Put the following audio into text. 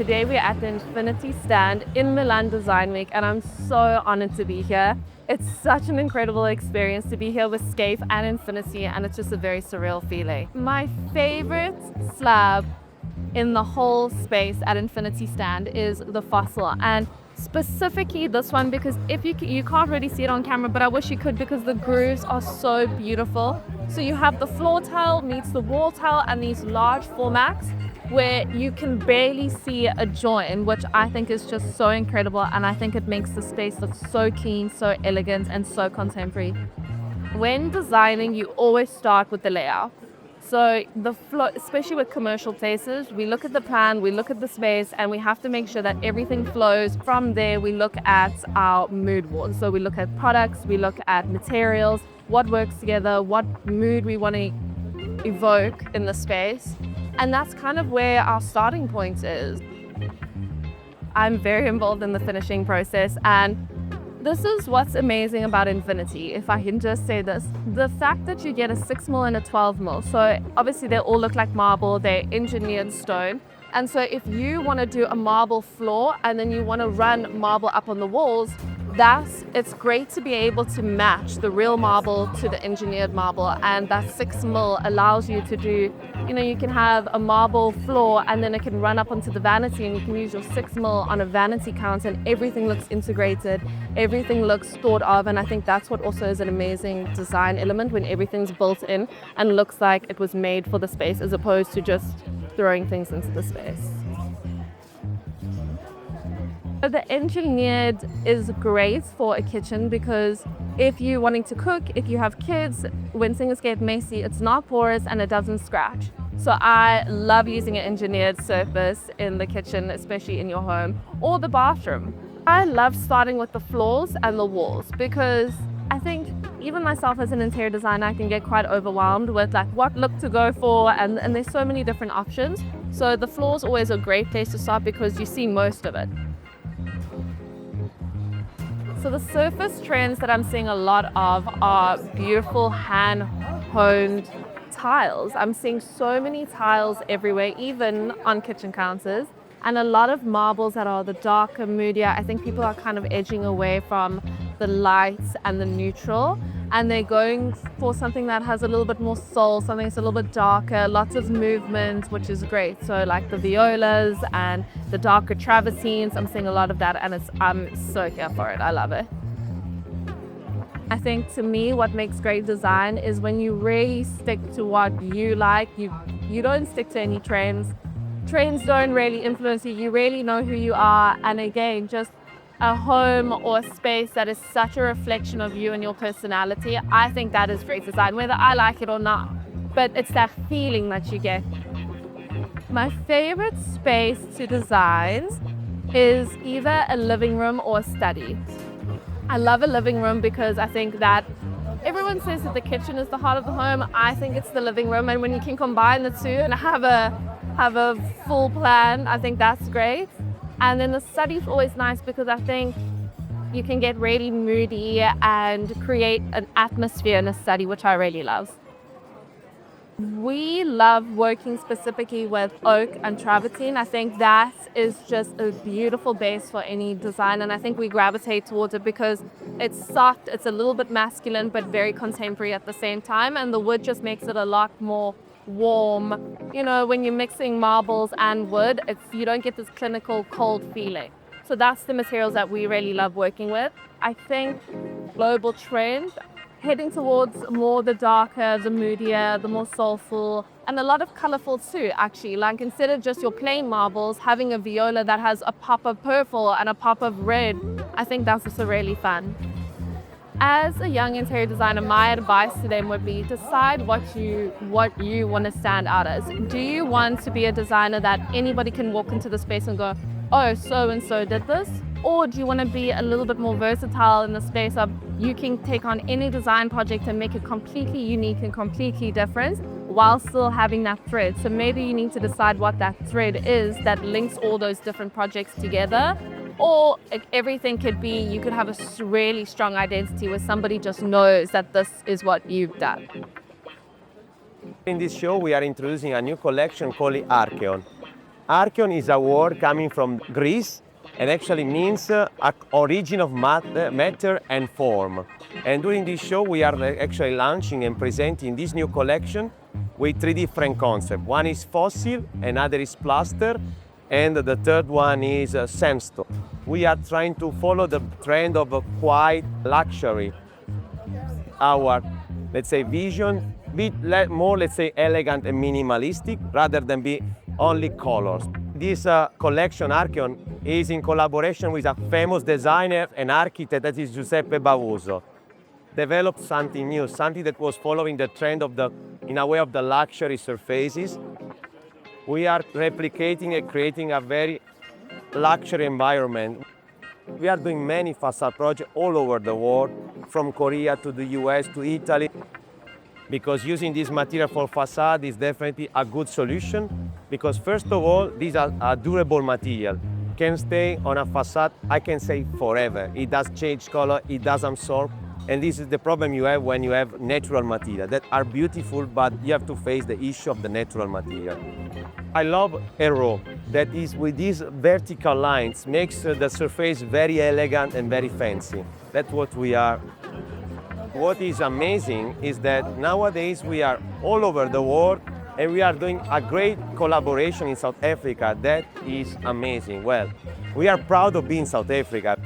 today we're at the Infinity stand in Milan Design Week, and I'm so honored to be here. It's such an incredible experience to be here with Scape and Infinity, and it's just a very surreal feeling. My favorite slab in the whole space at Infinity stand is the fossil, and specifically this one because if you can't really see it on camera, but I wish you could because the grooves are so beautiful. So you have the floor tile meets the wall tile and these large formats where you can barely see a join, which I think is just so incredible, and I think it makes the space look so clean, so elegant, and so contemporary. When designing, you always start with the layout. So the floor, especially with commercial places, we look at the plan, we look at the space, and we have to make sure that everything flows. From there, we look at our mood board. So we look at products, we look at materials, what works together, what mood we want to evoke in the space. And that's kind of where our starting point is. I'm very involved in the finishing process, and this is what's amazing about Infinity, if I can just say this. The fact that you get a 6mm and a 12mm, so obviously they all look like marble, they're engineered stone. And so if you want to do a marble floor and then you want to run marble up on the walls, it's great to be able to match the real marble to the engineered marble, and that 6mm allows you to do, you can have a marble floor and then it can run up onto the vanity, and you can use your 6mm on a vanity counter, and everything looks integrated, everything looks thought of, and I think that's what also is an amazing design element, when everything's built in and looks like it was made for the space as opposed to just throwing things into the space. The engineered is great for a kitchen because if you're wanting to cook, if you have kids, when things get messy, it's not porous and it doesn't scratch. So I love using an engineered surface in the kitchen, especially in your home or the bathroom. I love starting with the floors and the walls because I think even myself as an interior designer, I can get quite overwhelmed with what look to go for, and there's so many different options. So the floor is always a great place to start because you see most of it. So the surface trends that I'm seeing a lot of are beautiful hand-honed tiles. I'm seeing so many tiles everywhere, even on kitchen counters, and a lot of marbles that are the darker, moodier. I think people are kind of edging away from the lights and the neutral, and they're going for something that has a little bit more soul, something that's a little bit darker, lots of movement, which is great. So like the violas and the darker travertines, I'm seeing a lot of that, and I'm so here for it. I love it. I think to me what makes great design is when you really stick to what you like. You don't stick to any trends. Trends don't really influence you. You really know who you are, and again, just a home or a space that is such a reflection of you and your personality, I think that is great design, whether I like it or not. But it's that feeling that you get. My favorite space to design is either a living room or a study. I love a living room because I think that everyone says that the kitchen is the heart of the home. I think it's the living room, and when you can combine the two and have a full plan, I think that's great. And then the study is always nice because I think you can get really moody and create an atmosphere in a study, which I really love. We love working specifically with oak and travertine. I think that is just a beautiful base for any design, and I think we gravitate towards it because it's soft, it's a little bit masculine, but very contemporary at the same time, and the wood just makes it a lot more warm. When you're mixing marbles and wood, you don't get this clinical cold feeling. So that's the materials that we really love working with. I think global trend, heading towards more the darker, the moodier, the more soulful, and a lot of colorful too, actually. Like instead of just your plain marbles, having a viola that has a pop of purple and a pop of red, I think that's also really fun. As a young interior designer, my advice to them would be decide what you want to stand out as. Do you want to be a designer that anybody can walk into the space and go, oh, so-and-so did this? Or do you want to be a little bit more versatile in the space of you can take on any design project and make it completely unique and completely different while still having that thread? So maybe you need to decide what that thread is that links all those different projects together. Or everything could be, you could have a really strong identity where somebody just knows that this is what you've done. In this show, we are introducing a new collection called Archeon. Archeon is a word coming from Greece and actually means origin of matter and form. And during this show, we are actually launching and presenting this new collection with three different concepts. One is fossil, another is plaster, and the third one is sandstone. We are trying to follow the trend of quiet luxury. Our, let's say, vision, be more, let's say, elegant and minimalistic rather than be only colors. This collection, Archeon, is in collaboration with a famous designer and architect that is Giuseppe Bauso. Developed something new, something that was following the trend of in a way of the luxury surfaces. We are replicating and creating a very luxury environment. We are doing many facade projects all over the world, from Korea to the US to Italy, because using this material for facade is definitely a good solution, because first of all, these are a durable material. Can stay on a facade, I can say forever. It does change color, it does absorb, and this is the problem you have when you have natural material that are beautiful, but you have to face the issue of the natural material. I love Aero, that is with these vertical lines, makes the surface very elegant and very fancy. That's what we are. What is amazing is that nowadays we are all over the world and we are doing a great collaboration in South Africa. That is amazing. Well, we are proud of being South Africa.